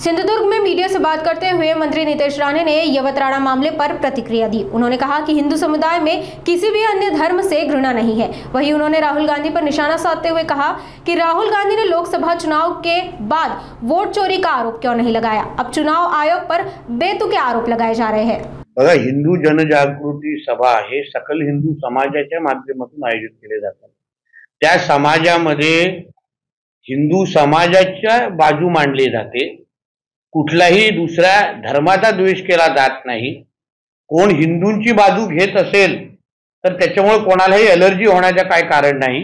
सिंधुदुर्ग में मीडिया से बात करते हुए मंत्री नितेश राणे ने यवतराणा मामले पर प्रतिक्रिया दी। उन्होंने कहा कि हिंदू समुदाय में किसी भी अन्य धर्म से घृणा नहीं है। वहीं उन्होंने राहुल गांधी पर निशाना साधते हुए कहा कि राहुल गांधी ने लोकसभा चुनाव के बाद वोट चोरी का आरोप क्यों नहीं लगाया। अब चुनाव आयोग पर बेतुके आरोप लगाए जा रहे हैं। बघा, हिंदू जनजागृती सभा हे सकल हिंदू समाजाच्या माध्यमातून आयोजित केले जातात। त्या समाजामध्ये हिंदू समाजाच्या बाजू मांडली जाते। कुठलाही दुसऱ्या धर्माचा द्वेष केला जात नाही। कोण हिंदूंची बाजू घेत असेल तर त्याच्यामुळे कोणालाही एलर्जी होण्याचं काय कारण नाही।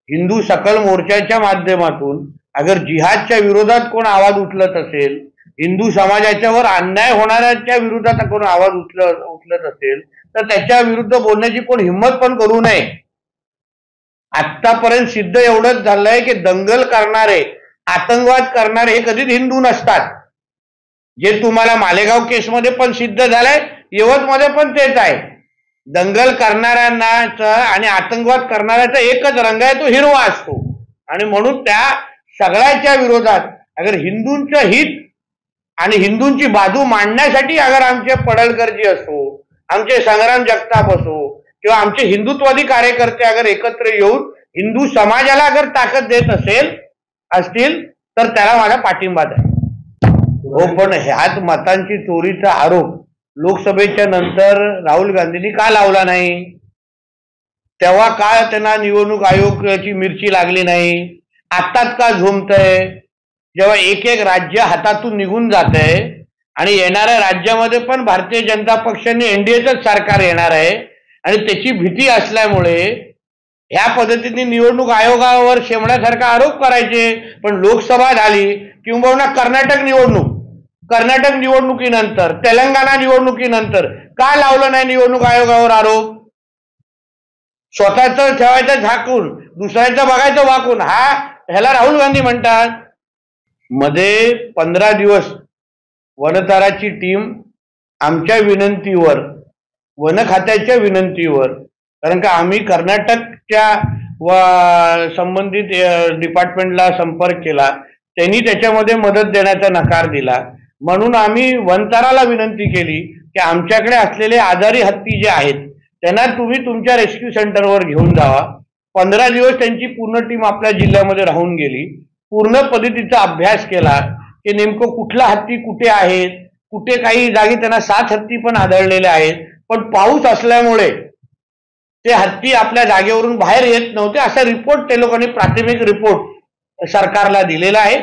हिंदू सकल मोर्चाच्या माध्यमातून अगर जिहादच्या विरोधात कोण आवाज उचलत असेल, हिंदू समाजाच्यावर अन्याय होणाऱ्याच्या विरोधात कोण आवाज उचलत असेल तर त्याच्या विरुद्ध बोलण्याची कोण हिम्मत पण करू नये। आतापर्यंत सिद्ध एवढंच झालंय की दंगल करणारे, आतंकवाद करणारे हे कधीच हिंदू नसतात। जे तुम्हाला मालेगाव केसमध्ये पण सिद्ध झालंय, यवतमध्ये पण तेच आहे। दंगल करणाऱ्यांना आणि आतंकवाद करणाऱ्याचा एकच रंग आहे, तो हिरवा असतो। आणि म्हणून त्या सगळ्याच्या विरोधात अगर हिंदूंचं हित आणि हिंदूंची बाजू मांडण्यासाठी अगर आमचे पडळकरजी असो, आमचे संग्राम जगताप असो किंवा आमचे हिंदुत्ववादी कार्यकर्ते अगर एकत्र येऊन हिंदू समाजाला अगर ताकद देत असतील तर त्याला माझा पाठिंबा आहे। हो, पण ह्यात मतांची चोरीचा आरोप लोकसभेच्या नंतर राहुल गांधींनी का लावला नाही? तेव्हा का त्यांना निवडणूक आयोगाची मिरची लागली नाही? आत्ताच का झोमतंय? जेव्हा एक एक राज्य हातातून निघून जातंय आणि येणाऱ्या राज्यामध्ये पण भारतीय जनता पक्षाने एनडीएचंच सरकार येणार आहे आणि त्याची भीती असल्यामुळे ह्या पद्धतीने निवडणूक आयोगावर शेमण्यासारखा आरोप करायचे। पण लोकसभा झाली किंबहुना कर्नाटक निवडणुकीनंतर, तेलंगणा निवडणुकीनंतर का लावलं नाही निवडणूक आयोगावर आरोप? स्वतःचं ठेवायचं झाकून, दुसऱ्याचं बघायचं वाकून, ह्याला राहुल गांधी म्हणतात। मध्ये 15 दिवस वनताराची टीम आमच्या विनंतीवर, वन खात्याच्या विनंतीवर, कारण का आम्ही कर्नाटकच्या संबंधित डिपार्टमेंटला संपर्क केला, त्यांनी त्याच्यामध्ये मदत देण्याचा नकार दिला। म्हणून आम्ही वनताराला विनंती केली की आमच्याकडे असलेले आजारी हत्ती जे आहेत त्यांना तुम्ही तुमच्या रेस्क्यू सेंटरवर घेऊन जावा। 15 दिवस त्यांची पूर्ण टीम आपल्या जिल्ह्यामध्ये राहून गेली, पूर्ण पद्धतीचा अभ्यास केला की नेमकं कुठला हत्ती कुठे आहेत, कुठे काही जागी त्यांना 7 हत्ती पण आढळलेले आहेत, पण पाऊस असल्यामुळे ते हत्ती आपल्या जागेवरून बाहेर येत नव्हते असा रिपोर्ट ते लोकांनी, प्राथमिक रिपोर्ट सरकारला दिलेला आहे।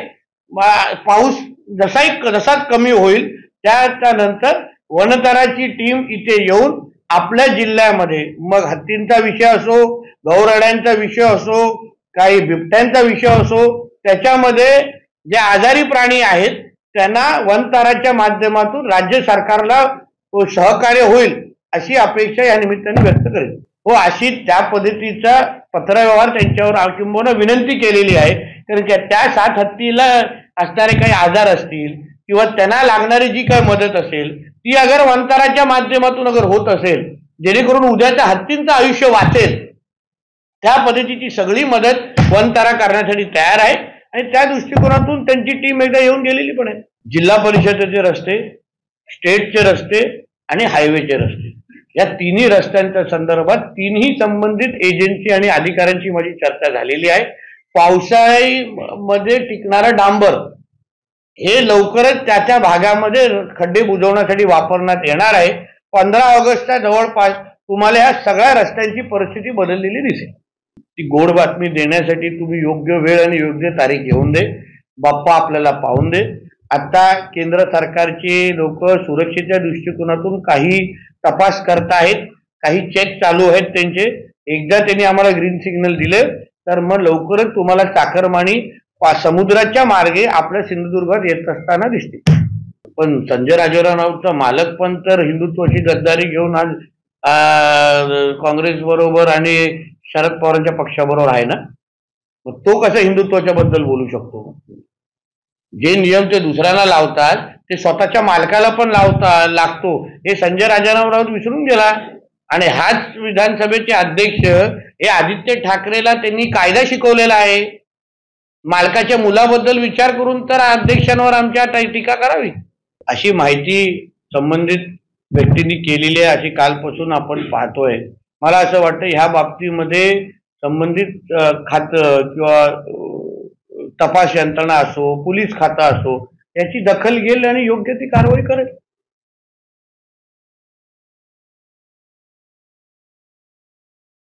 पाऊस जसाच कमी होईल त्यानंतर वनताराची टीम इथे येऊन आपल्या जिल्ह्यामध्ये, मग हत्तींचा विषय असो, गौरड्यांचा विषय असो, काही बिबट्यांचा विषय असो, त्याच्यामध्ये जे आजारी प्राणी आहेत त्यांना वनताराच्या माध्यमातून राज्य सरकारला सहकार्य होईल अशी अपेक्षा या निमित्ताने व्यक्त करेल। हो, अशी त्या पद्धतीचा पत्रव्यवहार त्यांच्यावर किंबहुना विनंती केलेली आहे। कारण की त्या 7 हत्तीला असणारे काही आजार असतील किंवा त्यांना लागणारी जी काही मदत असेल ती अगर वनताराच्या माध्यमातून अगर होत असेल, जेणेकरून उद्याच्या हत्तींचं आयुष्य वाचेल, त्या पद्धतीची सगळी मदत वनतारा करण्यासाठी तयार आहे। आणि त्या दृष्टिकोनातून त्यांची टीम एकदा येऊन गेलेली पण आहे। जिल्हा परिषदेचे रस्ते, स्टेटचे रस्ते आणि हायवेचे रस्ते, या तिन्ही रस्त्यांच्या संदर्भात तिन्ही संबंधित एजन्सी आणि अधिकाऱ्यांची माझी चर्चा झालेली आहे। पावसाळ्यामध्ये टिकणारा डांबर हे लवकरच त्या भागामध्ये खड्डे बुजवण्यासाठी वापरण्यात येणार आहे। 15 ऑगस्टच्या जवळपास तुम्हाला या सगळ्या रस्त्यांची परिस्थिती बदललेली दिसेल। ती गोड बातमी देण्यासाठी तुम्ही योग्य वेळ आणि योग्य तारीख घेऊन दे, बाप्पा आपल्याला पाहून दे। आता केंद्र सरकारचे लोक सुरक्षेच्या दृष्टिकोनातून काही तपास करत आहेत, काही चेक चालू आहेत त्यांचे। एकदा त्यांनी आम्हाला ग्रीन सिग्नल दिले तर मग लवकरच तुम्हाला चाकरमानी समुद्राच्या मार्गे आपल्या सिंधुदुर्गात येत असताना दिसते। पण संजय राजारामचा मालक पण तर हिंदुत्वाची गद्दारी घेऊन आज काँग्रेस बरोबर आणि शरद पवारांच्या पक्षाबरोबर आहे ना, मग तो कसं हिंदुत्वाच्या बद्दल बोलू शकतो? जे नियम ते दुसऱ्याला लावतात ते स्वतःच्या मालकाला पण लागतो हे संजय राजाराम विसरून गेला। आणि हाच विधानसभेचे अध्यक्ष हे आदित्य ठाकरेला त्यांनी कायदा शिकवलेला आहे। मालकाच्या मुलाबद्दल विचार करून तर अध्यक्षांवर आमच्या टीका करावी, अशी माहिती संबंधित व्यक्तींनी केलेली आहे, अशी कालपासून आपण पाहतोय. मला असं वाटतं ह्या बाबतीमध्ये संबंधित खातं किंवा तपास यंत्रणा असो, पोलीस खातं असो, याची दखल घेईल आणि योग्य ती कारवाई करेल.